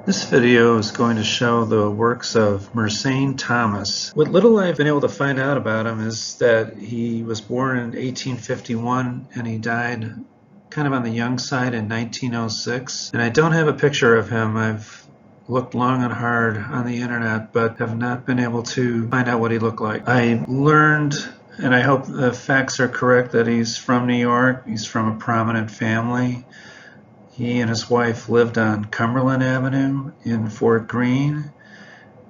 This video is going to show the works of Mercein Thomas. What little I've been able to find out about him is that he was born in 1851 and he died kind of on the young side in 1906. And I don't have a picture of him. I've looked long and hard on the internet, but have not been able to find out what he looked like. I learned, and I hope the facts are correct, that he's from New York. He's from a prominent family. He and his wife lived on Cumberland Avenue in Fort Greene,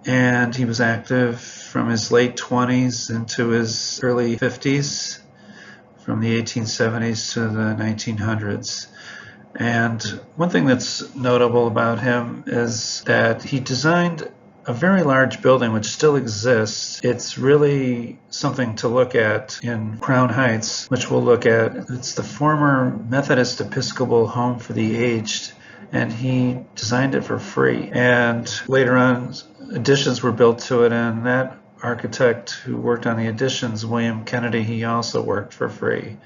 and he was active from his late 20s into his early 50s, from the 1870s to the 1900s. And one thing that's notable about him is that he designed a very large building which still exists. It's really something to look at in Crown Heights, which we'll look at. It's the former Methodist Episcopal Home for the Aged, and he designed it for free. And later on, additions were built to it, and that architect who worked on the additions, William Kennedy, he also worked for free.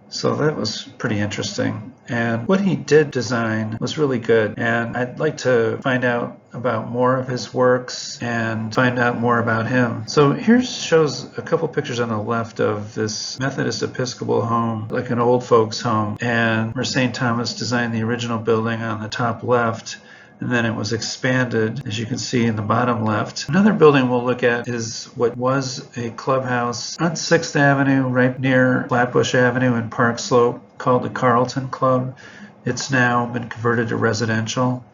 So that was pretty interesting. And what he did design was really good. And I'd like to find out about more of his works and find out more about him. So here shows a couple pictures on the left of this Methodist Episcopal home, like an old folks home. And Mercein Thomas designed the original building on the top left, and then it was expanded, as you can see in the bottom left. Another building we'll look at is what was a clubhouse on 6th Avenue, right near Flatbush Avenue and Park Slope, called the Carlton Club. It's now been converted to residential.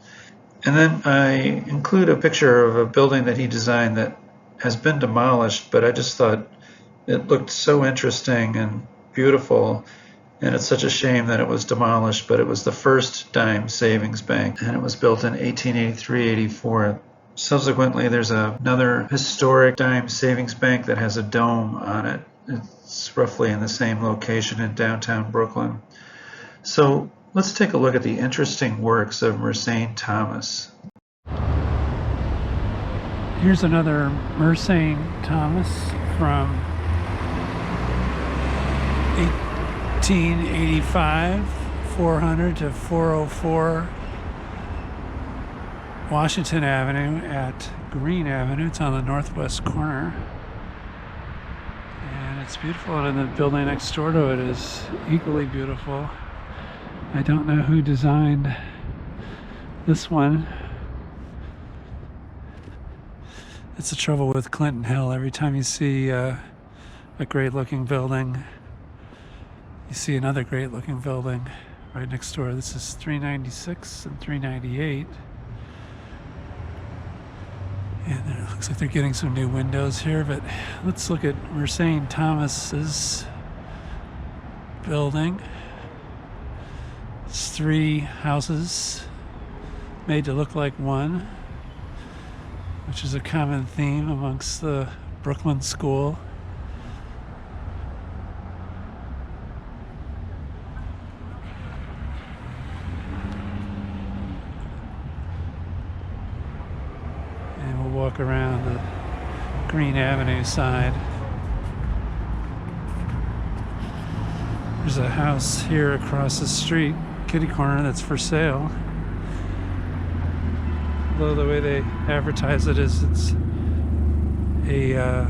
And then I include a picture of a building that he designed that has been demolished, but I just thought it looked so interesting and beautiful. And it's such a shame that it was demolished, but it was the first dime savings bank, and it was built in 1883-84. Subsequently, there's another historic dime savings bank that has a dome on it. It's roughly in the same location in downtown Brooklyn. So let's take a look at the interesting works of Mercein Thomas. Here's another Mercein Thomas from 1885, 400 to 404 Washington Avenue at Green Avenue. It's on the northwest corner. And it's beautiful, and the building next door to it is equally beautiful. I don't know who designed this one. It's the trouble with Clinton Hill. Every time you see a great looking building, you see another great looking building right next door. This is 396 and 398. And it looks like they're getting some new windows here, but let's look at Mercein Thomas's building. It's 3 houses made to look like one, which is a common theme amongst the Brooklyn School. Walk around the Green Avenue side. There's a house here across the street, kitty corner, that's for sale. Although the way they advertise it is it's a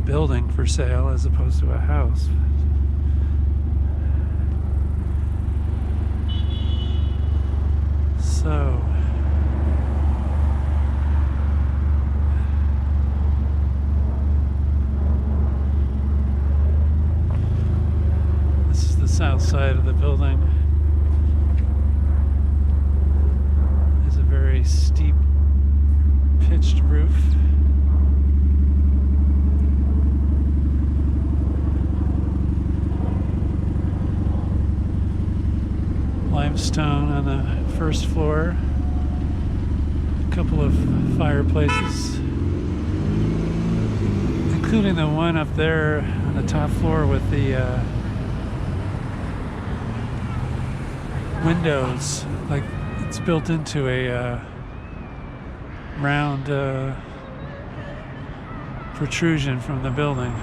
building for sale as opposed to a house. So south side of the building is a very steep pitched roof. Limestone on the first floor, a couple of fireplaces, including the one up there on the top floor with the windows, like it's built into a round protrusion from the building.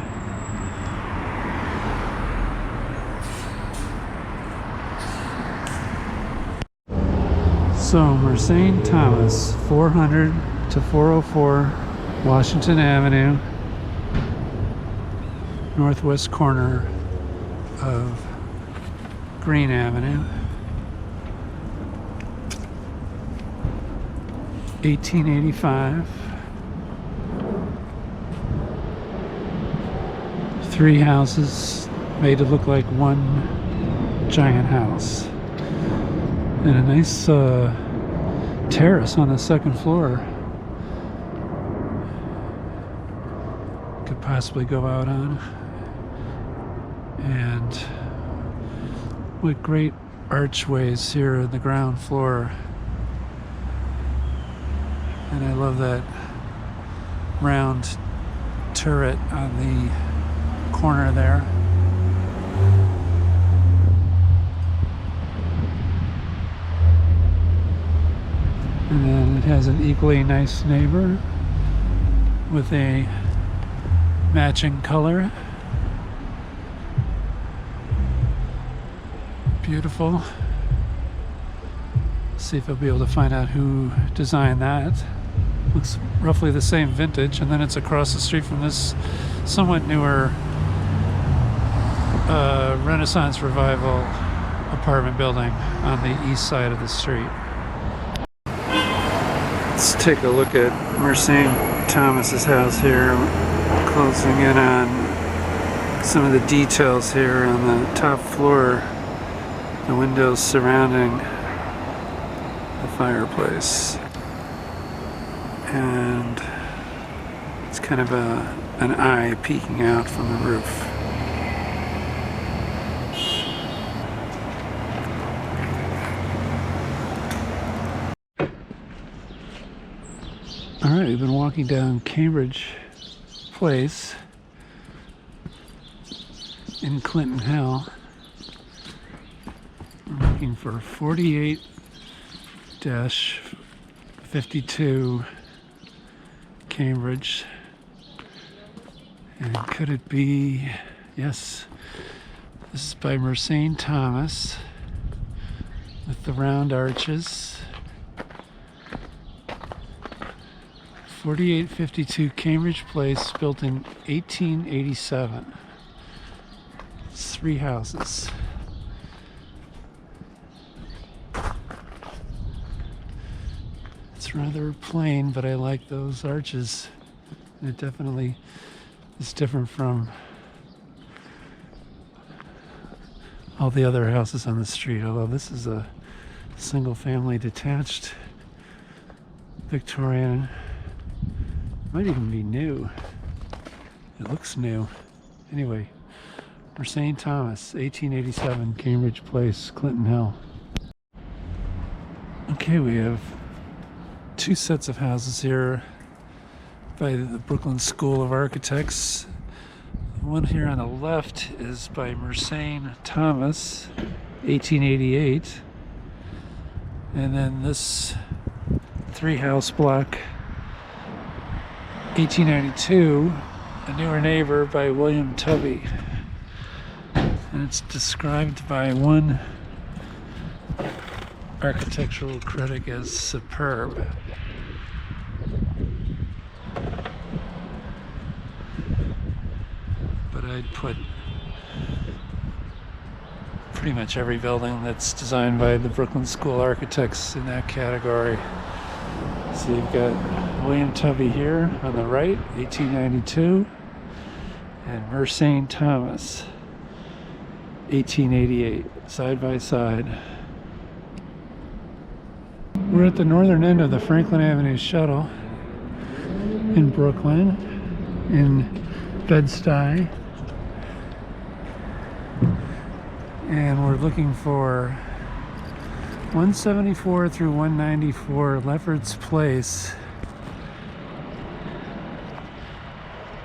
So, Mercein Thomas, 400 to 404 Washington Avenue, northwest corner of Green Avenue, 1885. 3 houses made to look like one giant house, and a nice terrace on the second floor. Could possibly go out on. And with great archways here in the ground floor. And I love that round turret on the corner there. And then it has an equally nice neighbor with a matching color. Beautiful. See if I'll be able to find out who designed that. Looks roughly the same vintage, and then it's across the street from this somewhat newer Renaissance Revival apartment building on the east side of the street. Let's take a look at Mercein Thomas's house here, closing in on some of the details here on the top floor, the windows surrounding the fireplace, and it's kind of an eye peeking out from the roof. All right, we've been walking down Cambridge Place in Clinton Hill. We're looking for 48-52 Cambridge. And could it be, yes, this is by Mercein Thomas with the round arches. 4852 Cambridge Place, built in 1887. It's 3 houses. It's rather plain, but I like those arches. And it definitely is different from all the other houses on the street, although this is a single family detached Victorian. Might even be new. It looks new. Anyway, Mercein Thomas, 1887, Cambridge Place, Clinton Hill. Okay, we have 2 sets of houses here by the Brooklyn School of Architects. The one here on the left is by Mercein Thomas, 1888. And then this 3-house block, 1892, A Newer Neighbor by William Tubby. And it's described by one architectural critic as superb. But I'd put pretty much every building that's designed by the Brooklyn School of Architects in that category. So you've got William Tubby here on the right, 1892, and Mercein Thomas, 1888, side by side. We're at the northern end of the Franklin Avenue shuttle in Brooklyn, in BedStuy, and we're looking for 174 through 194 Lefferts Place.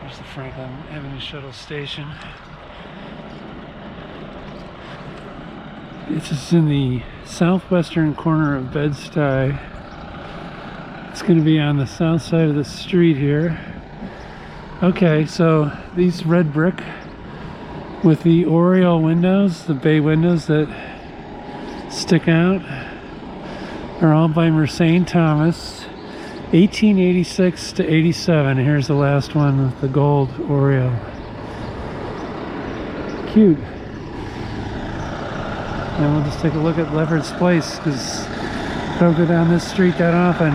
There's the Franklin Avenue shuttle station. This is in the southwestern corner of BedStuy. It's going to be on the south side of the street here. Okay, so these red brick with the oriel windows, the bay windows that stick out. are all by Mercein Thomas, 1886 to 87. Here's the last one with the gold Oreo. Cute. And we'll just take a look at Lefferts Place, because I don't go down this street that often.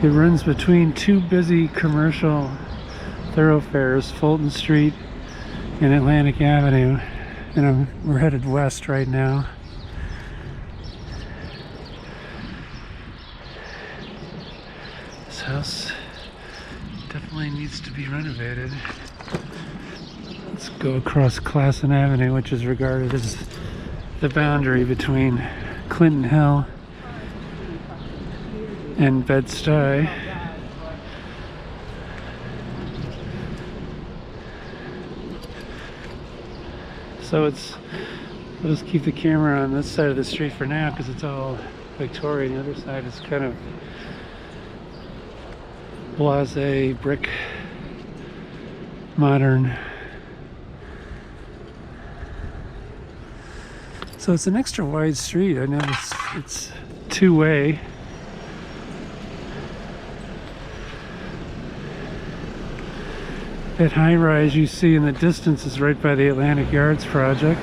It runs between two busy commercial thoroughfares, Fulton Street and Atlantic Avenue, and we're headed west right now. This house definitely needs to be renovated. Let's go across Classen Avenue, which is regarded as the boundary between Clinton Hill and BedStuy. So we'll just keep the camera on this side of the street for now, because it's all Victorian. The other side is kind of blasé, brick, modern. So it's an extra wide street. I know it's two-way. That high rise you see in the distance is right by the Atlantic Yards project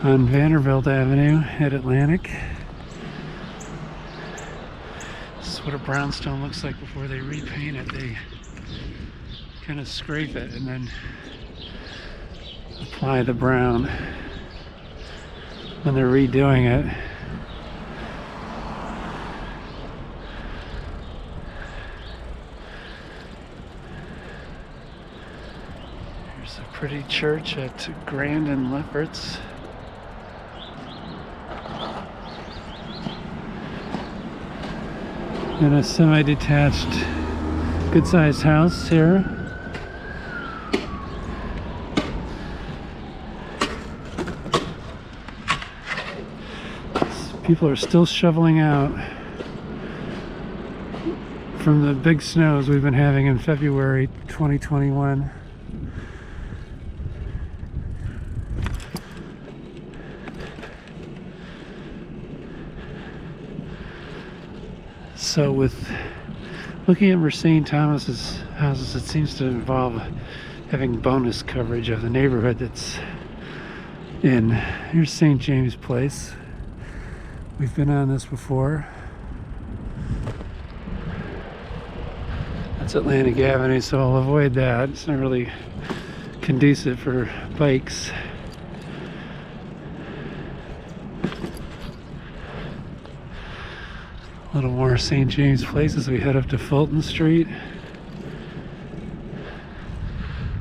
on Vanderbilt Avenue at Atlantic. This is what a brownstone looks like before they repaint it. They kind of scrape it and then apply the brown when they're redoing it. There's a pretty church at Grand and Lefferts. And a semi-detached, good-sized house here. People are still shoveling out from the big snows we've been having in February 2021. So with looking at Mercein Thomas's houses, it seems to involve having bonus coverage of the neighborhood that's in. Here's St. James Place. We've been on this before. That's Atlantic Avenue, so I'll avoid that. It's not really conducive for bikes. A little more St. James Place as we head up to Fulton Street.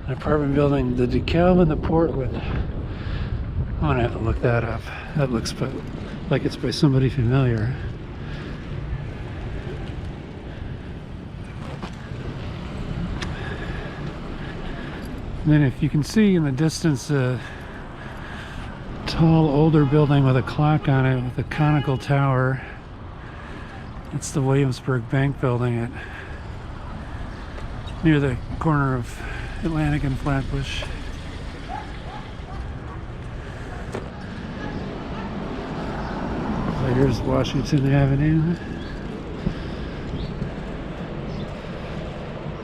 An apartment building, the DeKalb and the Portland. I'm gonna have to look that up. That looks like it's by somebody familiar. And then if you can see in the distance a tall older building with a clock on it with a conical tower. It's the Williamsburg Bank building near the corner of Atlantic and Flatbush. So here's Washington Avenue.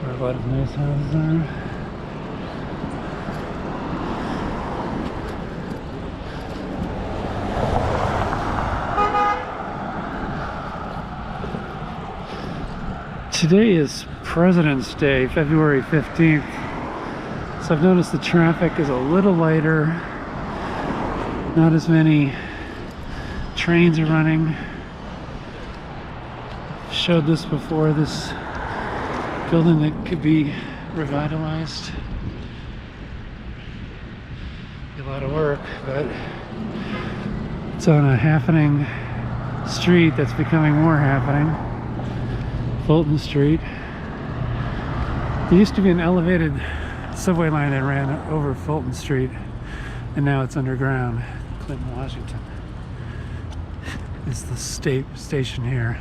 Where a lot of nice houses are. Today is President's Day, February 15th. So I've noticed the traffic is a little lighter. Not as many trains are running. Showed this before, this building that could be revitalized. Be a lot of work, but it's on a happening street that's becoming more happening. Fulton Street. There used to be an elevated subway line that ran over Fulton Street, and now it's underground. Clinton, Washington is the station here.